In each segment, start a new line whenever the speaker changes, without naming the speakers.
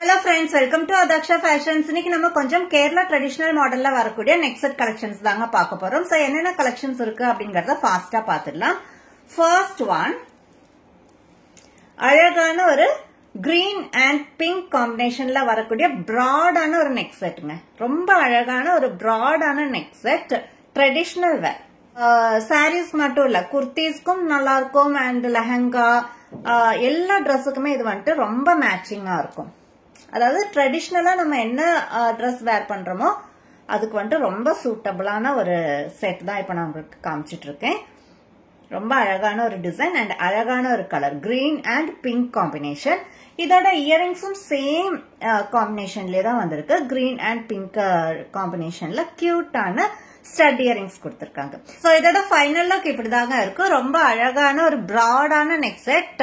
Hello friends, welcome to Adaksha Fashions. இன்னைக்கு நம்ம கொஞ்சம் கேரளா ட்ரெடிஷனல் மாடல்ல வரக்கூடிய நெக் செட் கலெக்ஷன்ஸ் தாங்க பார்க்க போறோம். சோ என்னென்ன கலெக்ஷன்ஸ் இருக்கு அப்படிங்கறத ஃபாஸ்டா பார்த்துடலாம். ஃபர்ஸ்ட் ஒன் அழகான ஒரு கிரீன் அண்ட் பிங்க் காம்பினேஷன்ல வரக்கூடிய பிராடான ஒரு நெக் செட்டுங்க. ரொம்ப அழகான ஒரு பிராடான நெக் செட், ட்ரெடிஷனல் வேர். சாரீஸ் மட்டும் இல்ல, குர்த்திஸ்க்கும் நல்லா இருக்கும் அண்ட் லெஹங்கா எல்லா ட்ரெஸ்ஸுக்குமே இது வந்துட்டு ரொம்ப மேட்சிங்கா இருக்கும். அதாவது ட்ரெடிஷ்னலா நம்ம என்ன ட்ரெஸ் வேர் பண்றோமோ அதுக்கு வந்துட்டு ரொம்ப சூட்டபிளான ஒரு செட் தான் இப்ப நான் உங்களுக்கு காமிச்சிட்டு இருக்கேன். ரொம்ப அழகான ஒரு டிசைன் அண்ட் அழகான ஒரு colour, green and pink combination. இதோட இயரிங்ஸும் சேம் காம்பினேஷன்லயே தான் வந்திருக்கு. கிரீன் அண்ட் பிங்க் காம்பினேஷன்ல கியூட்டான ஸ்டட் இயரிங்ஸ் கொடுத்திருக்காங்க. சோ இதோட ஃபைனல் லுக் இப்படிதாங்க இருக்கு. ரொம்ப அழகான ஒரு பிராடான neck set,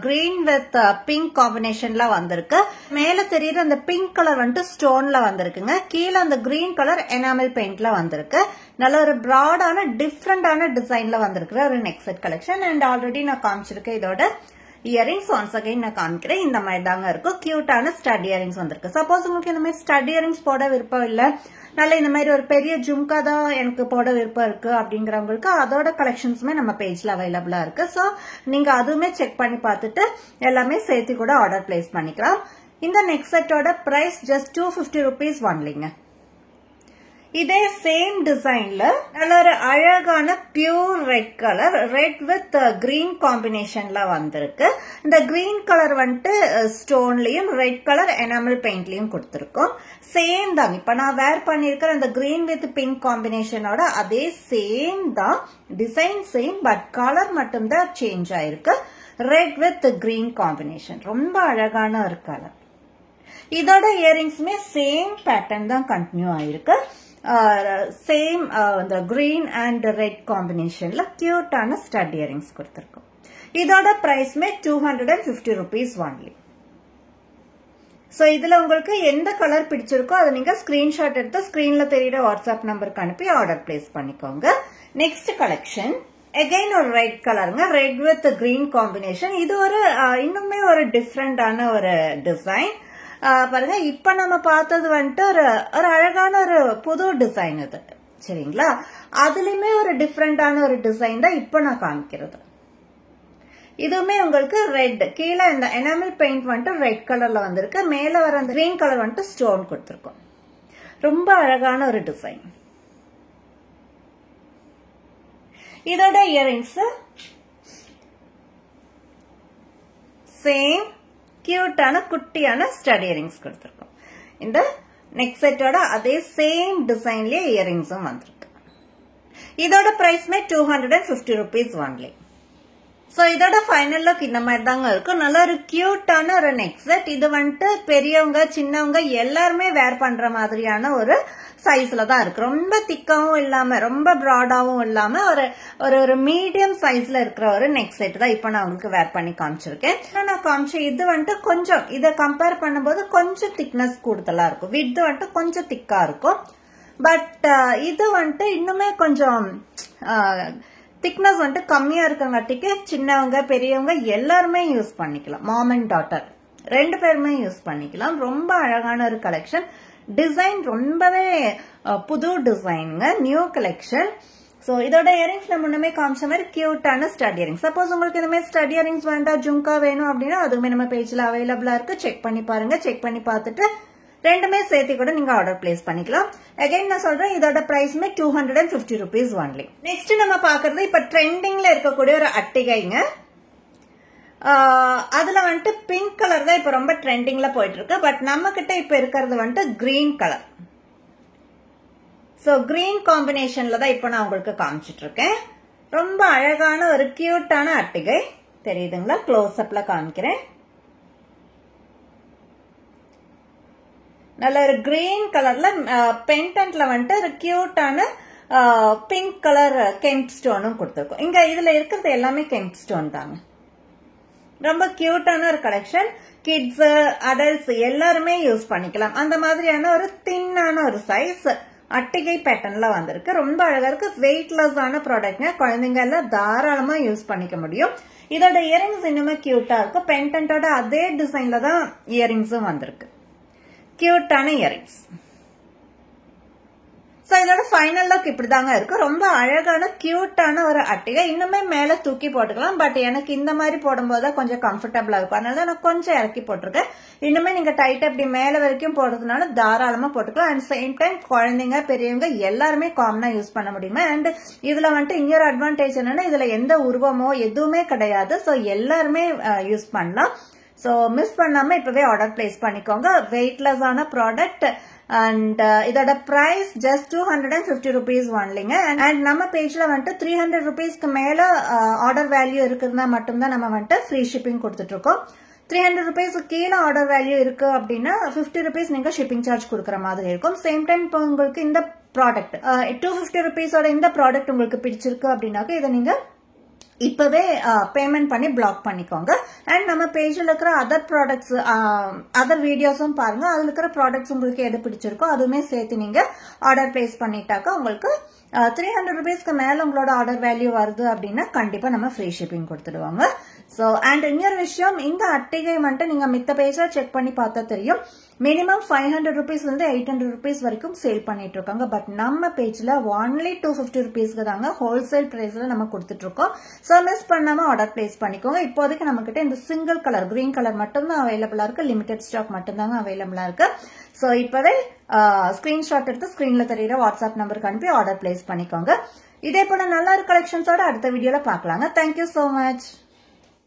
green with pink காம்பினேஷன்ல வந்திருக்கு. மேல தெரியுற அந்த பிங்க் கலர் வந்துட்டு ஸ்டோன்ல வந்திருக்குங்க. கீழே அந்த கிரீன் கலர் எனாமல் பெயிண்ட்ல வந்திருக்கு. நல்ல ஒரு பிராடான டிஃப்ரெண்டான டிசைன்ல வந்திருக்கிற ஒரு neck set collection. And already நான் காமிச்சிருக்கேன் இதோட இயரிங்ஸ். ஒன்ஸ் அகைன் நான் காமிக்கிறேன். இந்த மாதிரி தாங்க இருக்கும். கியூட்டான ஸ்டட் இயரிங்ஸ் வந்திருக்கு. சப்போஸ் உங்களுக்கு இந்த மாதிரி ஸ்டட் இயரிங்ஸ் போட விருப்பம் இல்ல, நல்ல இந்த மாதிரி ஒரு பெரிய ஜும்கா தான் எனக்கு போட விருப்பம் இருக்கு அப்படிங்கிறவங்களுக்கு அதோட கலெக்ஷன்ஸுமே நம்ம பேஜ்ல அவைலபிளா இருக்கு. சோ நீங்க அதுவுமே செக் பண்ணி பார்த்துட்டு எல்லாமே சேர்த்து கூட ஆர்டர் பிளேஸ் பண்ணிக்கலாம். இந்த நெக் செட்டோட பிரைஸ் ஜஸ்ட் 250 rupees ஒன்லிங்க. இதே சேம் டிசைன்ல நல்ல ஒரு அழகான pure red colour, red with green காம்பினேஷன்ல வந்திருக்கு. இந்த கிரீன் கலர் வந்துட்டு ஸ்டோன்லயும் ரெட் கலர் எனாமல் பெயிண்ட்லயும் கொடுத்திருக்கோம். சேம் தான் இப்ப நான் வேர் பண்ணிருக்கிற இந்த கிரீன் வித் பிங்க் காம்பினேஷனோட அதே சேம் தான், டிசைன் சேம், பட் கலர் மட்டும்தான் சேஞ்ச் ஆயிருக்கு. ரெட் வித் கிரீன் காம்பினேஷன், ரொம்ப அழகான ஒரு கலர். இதோட இயரிங்ஸுமே சேம் பேட்டர்ன் தான் கண்டினியூ ஆயிருக்கு. சேம் இந்த கிரீன் அண்ட் ரெட் காம்பினேஷன்ல கியூட்டான ஸ்டட் இயரிங்ஸ் கொடுத்திருக்கோம். இதோட பிரைஸ்மே 250 rupees ஒன்லி. சோ இதுல உங்களுக்கு எந்த கலர் பிடிச்சிருக்கோ அதை நீங்க ஸ்கிரீன்ஷாட் எடுத்து ஸ்கிரீன்ல தெரியுற வாட்ஸ்அப் நம்பருக்கு அனுப்பி ஆர்டர் பிளேஸ் பண்ணிக்கோங்க. நெக்ஸ்ட் கலெக்ஷன் அகைன் ஒரு ரெட் கலருங்க, ரெட் வித் கிரீன் காம்பினேஷன். இது ஒரு இன்னுமே ஒரு டிஃப்ரெண்டான ஒரு டிசைன். பாருங்க, இப்ப நம்ம பார்த்தது வந்துட்டு ஒரு அழகான ஒரு புது டிசைன் இது, சரிங்களா? அதுலயுமே ஒரு டிஃப்ரெண்டான ஒரு டிசைன் தான் இப்ப நான் காமிக்கிறது. இதுவுமே உங்களுக்கு ரெட், கீழே இந்த எனாமல் பெயிண்ட் வந்துட்டு ரெட் கலர்ல வந்திருக்கு. மேல வர அந்த கிரீன் கலர் வந்துட்டு ஸ்டோன் கொடுத்திருக்கோம். ரொம்ப அழகான ஒரு டிசைன். இதோட இயரிங்ஸ் சேம் கியூட்டான குட்டியான ஸ்டட் இயரிங்ஸ் கொடுத்திருக்கோம். இந்த நெக் செட்டோட அதே சேம் டிசைன்லயே இயரிங்ஸும் வந்திருக்கு. இதோட பிரைஸ்மே 250 rupees ஒன்லி. சோ இதோட ஃபைனல் லுக் இந்த மாதிரி தாங்க இருக்கும். நல்ல ஒரு கியூட்டான ஒரு நெக் செட். இது வந்துட்டு பெரியவங்க சின்னவங்க எல்லாருமே வேர் பண்ற மாதிரியான ஒரு சைஸ்ல தான் இருக்கு. ரொம்ப திக்காவும் இல்லாம ரொம்ப பிராடாவும் இல்லாம ஒரு மீடியம் சைஸ்ல இருக்கிற ஒரு நெக் செட் தான் இப்ப நான் உங்களுக்கு வேர் பண்ணி காமிச்சிருக்கேன். நான் காமிச்சேன் இது வந்துட்டு கொஞ்சம் இதை கம்பேர் பண்ணும்போது கொஞ்சம் திக்னஸ் கூடுதலா இருக்கும். வித் வந்துட்டு கொஞ்சம் திக்கா இருக்கும். பட் இது வந்துட்டு இன்னுமே கொஞ்சம் திக்னஸ் வந்துட்டு கம்மியா இருக்கங்காட்டிக்கு சின்னவங்க பெரியவங்க எல்லாருமே யூஸ் பண்ணிக்கலாம். மாம் அண்ட் டாட்டர் ரெண்டு பேருமே யூஸ் பண்ணிக்கலாம். ரொம்ப அழகான ஒரு கலெக்ஷன். டிசைன் ரொம்பவே புது டிசைனுங்க, நியூ கலெக்ஷன். சோ இதோட இயரிங்ஸ் நம்ம முன்னமே காமிச்ச மாதிரி கியூட்டான ஸ்டட் இயரிங்ஸ். சப்போஸ் உங்களுக்கு இந்த மாதிரி ஸ்டட் இயரிங்ஸ் வேண்டாம், ஜும்கா வேணும் அப்படின்னா அதுவுமே நம்ம பேஜ்ல அவைலபிளா இருக்கு. செக் பண்ணி பாருங்க. செக் பண்ணி பார்த்துட்டு ரெண்டுமே சேர்த்து கூட நீங்க ஆர்டர் பிளேஸ் பண்ணிக்கலாம். அகைன் நான் சொல்றேன், இதோட பிரைஸ்மே 250 rupees ஒன்லி. நெக்ஸ்ட் நம்ம பாக்குறது இப்ப ட்ரெண்டிங்ல இருக்கக்கூடிய ஒரு அட்டிகைங்க. அதுல வந்துட்டு பிங்க் கலர் தான் இப்ப ரொம்ப ட்ரெண்டிங்ல போயிட்டு இருக்கு. பட் நம்ம கிட்ட இப்ப இருக்கிறது வந்துட்டு கிரீன் கலர். சோ கிரீன் காம்பினேஷன்ல தான் இப்ப நான் உங்களுக்கு காமிச்சிட்டு இருக்கேன். ரொம்ப அழகான ஒரு கியூட்டான அட்டிகை தெரியுதுங்களா? க்ளோஸ் அப்ல காமிக்கிறேன். நல்ல ஒரு கிரீன் கலர்ல பென்டன்ட்ல வந்துட்டு ஒரு கியூட்டான பிங்க் கலர் கெம்ப் ஸ்டோனும் கொடுத்திருக்கோம். இங்க இதுல இருக்கிறது எல்லாமே கெம்ப் ஸ்டோன் தாங்க. ரொம்ப கியூட்டான ஒரு கலெக்ஷன். கிட்ஸ், அடல்ட்ஸ் எல்லாருமே யூஸ் பண்ணிக்கலாம். அந்த மாதிரியான ஒரு தின்னான ஒரு சைஸ் அட்டிகை பேட்டர்ன்ல வந்திருக்கு. ரொம்ப அழகா இருக்கு. வெயிட்லெஸ்ஸான ப்ராடக்ட்ங்க. குழந்தைங்க எல்லாம் தாராளமா யூஸ் பண்ணிக்க முடியும். இதோட இயரிங்ஸ் இன்னுமே கியூட்டா இருக்கும். பென்டன்ட்டோட அதே டிசைன்ல தான் இயரிங்ஸும் வந்திருக்கு. கியூட்டான இயரிங்ஸ். சோ இதோட ஃபைனல் லுக் இப்படிதாங்க இருக்கு. ரொம்ப அழகான கியூட்டான ஒரு அட்டிகை. இன்னுமே மேல தூக்கி போட்டுக்கலாம். பட் எனக்கு இந்த மாதிரி போடும்போது கொஞ்சம் கம்ஃபர்டபுளா இருக்கும். அதனால நான் கொஞ்சம் இறக்கி போட்டிருக்கேன். இன்னுமே நீங்க டைட்டா இப்படி மேல வரைக்கும் போடுறதுனால தாராளமா போட்டுக்கலாம். அண்ட் சேம் டைம் குழந்தைங்க பெரியவங்க எல்லாருமே காமனா யூஸ் பண்ண முடியுமா. அண்ட் இதுல வந்துட்டு இன்னொரு அட்வான்டேஜ் என்னன்னா இதுல எந்த உருவமோ எதுவுமே கிடையாது. சோ எல்லாருமே யூஸ் பண்ணலாம். சோ மிஸ் பண்ணாம இப்பவே ஆர்டர் பிளேஸ் பண்ணிக்கோங்க. வெயிட்லெஸ் ஆன ப்ராடக்ட். அண்ட் இதோட பிரைஸ் ஜஸ்ட் 250 rupees ஒன்லிங்க. அண்ட் நம்ம பேஜ்ல வந்துட்டு 300 rupeesக்கு மேல ஆர்டர் வேல்யூ இருக்குதுன்னா மட்டும்தான் நம்ம வந்துட்டு ஃப்ரீ ஷிப்பிங் கொடுத்துட்டு இருக்கோம். 300 rupees கீழே ஆர்டர் வேல்யூ இருக்கு அப்படின்னா 50 rupees நீங்க ஷிப்பிங் சார்ஜ் கொடுக்குற மாதிரி இருக்கும். சேம் டைம் இப்போ உங்களுக்கு இந்த ப்ராடக்ட் 250 rupeesோட இந்த ப்ராடக்ட் உங்களுக்கு பிடிச்சிருக்கு அப்படின்னாக்க இதை நீங்க இப்பவே பேமெண்ட் பண்ணி பிளாக் பண்ணிக்கோங்க. அண்ட் நம்ம பேஜ்ல இருக்கிற அதர் ப்ராடக்ட்ஸ் அதர் வீடியோஸும் பாருங்க. அதுல இருக்கிற ப்ராடக்ட்ஸ் உங்களுக்கு எது பிடிச்சிருக்கோ அதுவுமே சேர்த்து நீங்க ஆர்டர் பிளேஸ் பண்ணிட்டாக்க உங்களுக்கு 300 rupeesக்கு மேல உங்களோட ஆர்டர் வேல்யூ வருது அப்படின்னா கண்டிப்பா நம்ம ஃப்ரீ ஷிப்பிங் கொடுத்துடுவாங்க. சோ அண்ட் இன்னொரு விஷயம், இந்த அட்டிகை வந்துட்டு நீங்க மித்த பேஜ்ல செக் பண்ணி பார்த்தா தெரியும். மினிமம் 500 rupees இருந்து 800 rupees வரைக்கும் சேல் பண்ணிட்டு இருக்காங்க. பட் நம்ம பேஜ்ல ஒன்லி 250 rupeesக்கு தாங்க ஹோல்சேல் பிரைஸ்ல நம்ம கொடுத்துட்டு இருக்கோம். சோ மிஸ் பண்ணாம ஆர்டர் பிளேஸ் பண்ணிக்கோங்க. இப்போதைக்கு நம்ம கிட்ட இந்த சிங்கிள் கலர் கிரீன் கலர் மட்டும் தான் அவைலபிளா இருக்கு. லிமிடெட் ஸ்டாக் மட்டும் தாங்க அவைலபிளா இருக்கு. சோ இப்பவே ஸ்கிரீன்ஷாட் எடுத்து ஸ்கிரீன்ல தெரியுற வாட்ஸ்அப் நம்பருக்கு அனுப்பி ஆர்டர் பிளேஸ் பண்ணிக்கோங்க. இதே போல நல்ல ஒரு கலெக்ஷன்ஸோட அடுத்த வீடியோல பாக்கலாங்க. Thank you so much.